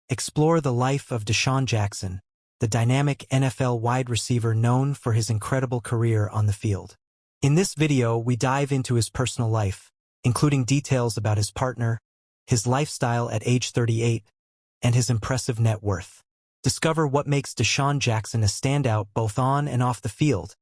explore the life of DeSean Jackson, the dynamic NFL wide receiver known for his incredible career on the field. In this video, we dive into his personal life, including details about his partner, his lifestyle at age 38, and his impressive net worth. Discover what makes DeSean Jackson a standout both on and off the field,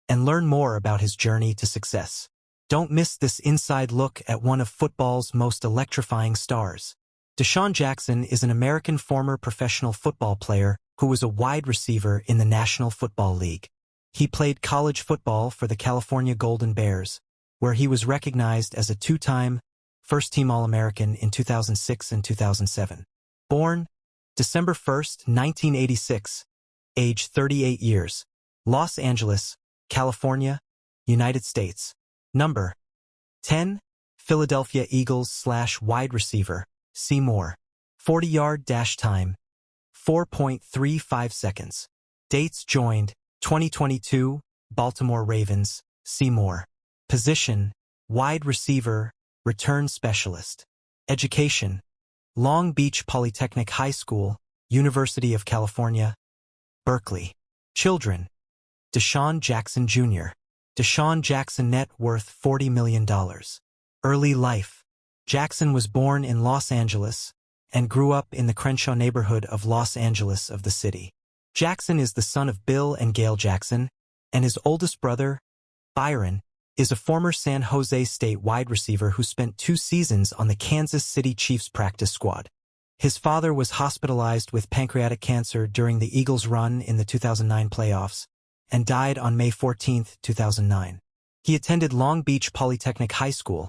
and learn more about his journey to success. Don't miss this inside look at one of football's most electrifying stars. DeSean Jackson is an American former professional football player who was a wide receiver in the National Football League. He played college football for the California Golden Bears, where he was recognized as a two-time first-team All-American in 2006 and 2007. Born December 1, 1986, age 38 years, Los Angeles, California, United States. Number 10, Philadelphia Eagles / wide receiver, see more. 40-yard dash time, 4.35 seconds. Dates joined, 2022, Baltimore Ravens, see more. Position, wide receiver, return specialist. Education, Long Beach Polytechnic High School, University of California, Berkeley. Children, DeSean Jackson Jr. DeSean Jackson net worth $40 million. Early life. Jackson was born in Los Angeles and grew up in the Crenshaw neighborhood of Los Angeles of the city. Jackson is the son of Bill and Gail Jackson, and his oldest brother, Byron, is a former San Jose State wide receiver who spent 2 seasons on the Kansas City Chiefs practice squad. His father was hospitalized with pancreatic cancer during the Eagles' run in the 2009 playoffs and died on May 14, 2009. He attended Long Beach Polytechnic High School,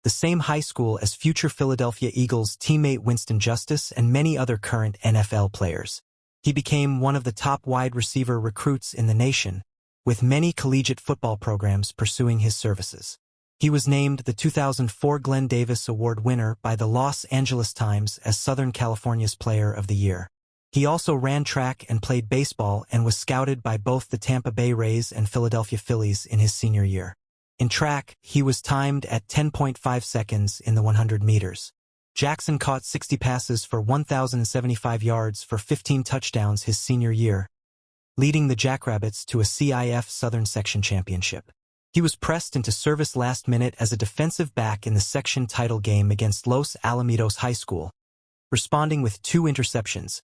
the same high school as future Philadelphia Eagles teammate Winston Justice and many other current NFL players. He became one of the top wide receiver recruits in the nation, with many collegiate football programs pursuing his services. He was named the 2004 Glenn Davis Award winner by the Los Angeles Times as Southern California's Player of the Year. He also ran track and played baseball and was scouted by both the Tampa Bay Rays and Philadelphia Phillies in his senior year. In track, he was timed at 10.5 seconds in the 100 meters. Jackson caught 60 passes for 1,075 yards for 15 touchdowns his senior year, leading the Jackrabbits to a CIF Southern Section championship. He was pressed into service last minute as a defensive back in the section title game against Los Alamitos High School, responding with 2 interceptions,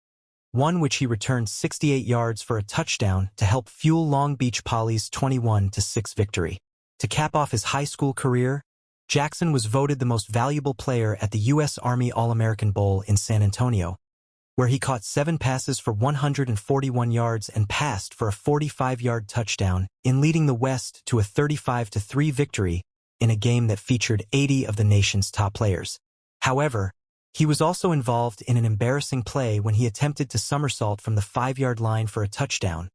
one which he returned 68 yards for a touchdown to help fuel Long Beach Poly's 21-6 victory. To cap off his high school career, Jackson was voted the most valuable player at the U.S. Army All-American Bowl in San Antonio, where he caught 7 passes for 141 yards and passed for a 45-yard touchdown in leading the West to a 35-3 victory in a game that featured 80 of the nation's top players. However, he was also involved in an embarrassing play when he attempted to somersault from the 5-yard line for a touchdown,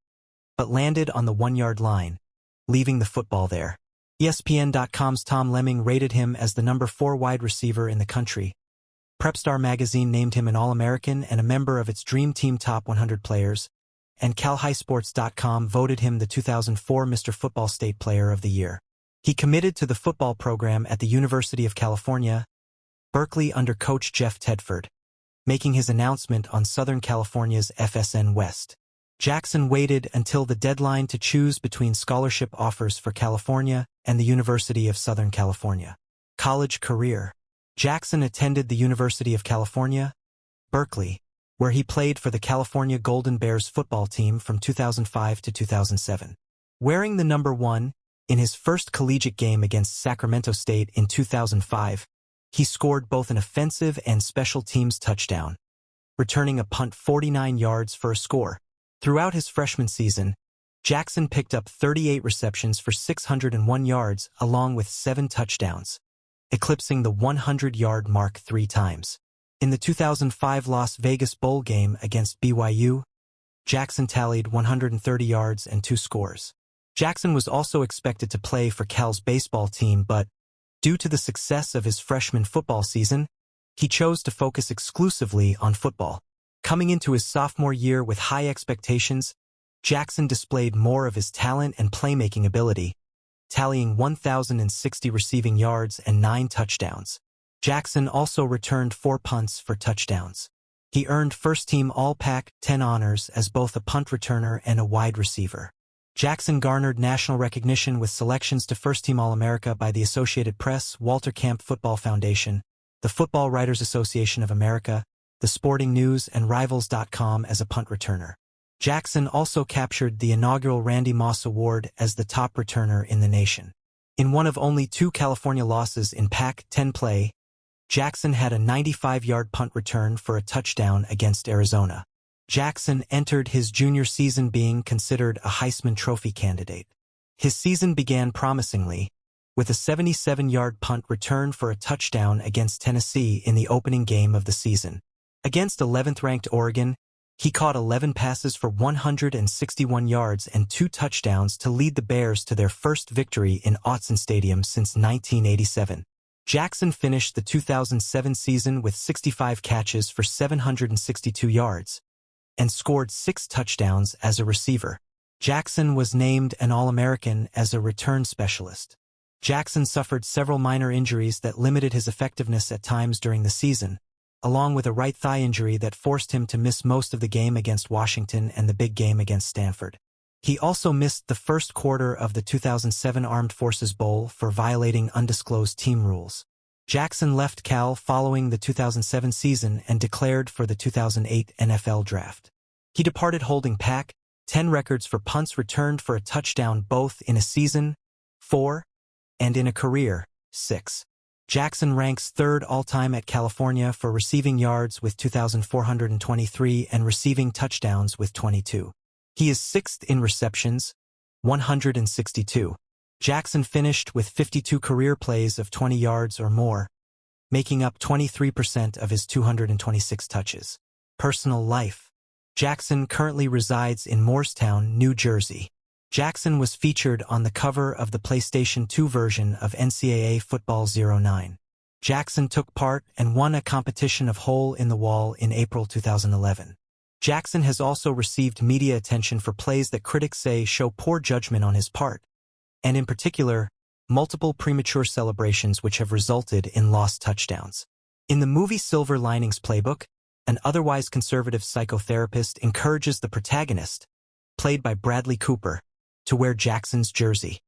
but landed on the 1-yard line, leaving the football there. ESPN.com's Tom Lemming rated him as the number 4 wide receiver in the country. Prepstar magazine named him an All-American and a member of its Dream Team Top 100 players, and CalHighSports.com voted him the 2004 Mr. Football State Player of the Year. He committed to the football program at the University of California, Berkeley under coach Jeff Tedford, making his announcement on Southern California's FSN West. Jackson waited until the deadline to choose between scholarship offers for California and the University of Southern California. College career. Jackson attended the University of California, Berkeley, where he played for the California Golden Bears football team from 2005 to 2007. Wearing the number 1, in his first collegiate game against Sacramento State in 2005, he scored both an offensive and special teams touchdown, returning a punt 49 yards for a score. Throughout his freshman season, Jackson picked up 38 receptions for 601 yards along with 7 touchdowns, eclipsing the 100-yard mark 3 times. In the 2005 Las Vegas Bowl game against BYU, Jackson tallied 130 yards and 2 scores. Jackson was also expected to play for Cal's baseball team, but due to the success of his freshman football season, he chose to focus exclusively on football. Coming into his sophomore year with high expectations, Jackson displayed more of his talent and playmaking ability, tallying 1,060 receiving yards and 9 touchdowns. Jackson also returned 4 punts for touchdowns. He earned first-team All-Pac-10 honors as both a punt returner and a wide receiver. Jackson garnered national recognition with selections to first-team All-America by the Associated Press, Walter Camp Football Foundation, the Football Writers Association of America, the Sporting News, and Rivals.com as a punt returner. Jackson also captured the inaugural Randy Moss Award as the top returner in the nation. In one of only 2 California losses in Pac-10 play, Jackson had a 95-yard punt return for a touchdown against Arizona. Jackson entered his junior season being considered a Heisman Trophy candidate. His season began promisingly, with a 77-yard punt return for a touchdown against Tennessee in the opening game of the season. Against 11th-ranked Oregon, he caught 11 passes for 161 yards and 2 touchdowns to lead the Bears to their first victory in Autzen Stadium since 1987. Jackson finished the 2007 season with 65 catches for 762 yards and scored 6 touchdowns as a receiver. Jackson was named an All-American as a return specialist. Jackson suffered several minor injuries that limited his effectiveness at times during the season, along with a right thigh injury that forced him to miss most of the game against Washington and the big game against Stanford. He also missed the first quarter of the 2007 Armed Forces Bowl for violating undisclosed team rules. Jackson left Cal following the 2007 season and declared for the 2008 NFL Draft. He departed holding Pac-10 records for punts returned for a touchdown both in a season, 4, and in a career, 6. Jackson ranks 3rd all-time at California for receiving yards with 2,423 and receiving touchdowns with 22. He is 6th in receptions, 162. Jackson finished with 52 career plays of 20 yards or more, making up 23% of his 226 touches. Personal life. Jackson currently resides in Morristown, New Jersey. Jackson was featured on the cover of the PlayStation 2 version of NCAA Football 09. Jackson took part and won a competition of Hole in the Wall in April 2011. Jackson has also received media attention for plays that critics say show poor judgment on his part, and in particular, multiple premature celebrations which have resulted in lost touchdowns. In the movie Silver Linings Playbook, an otherwise conservative psychotherapist encourages the protagonist, played by Bradley Cooper, to wear Jackson's jersey.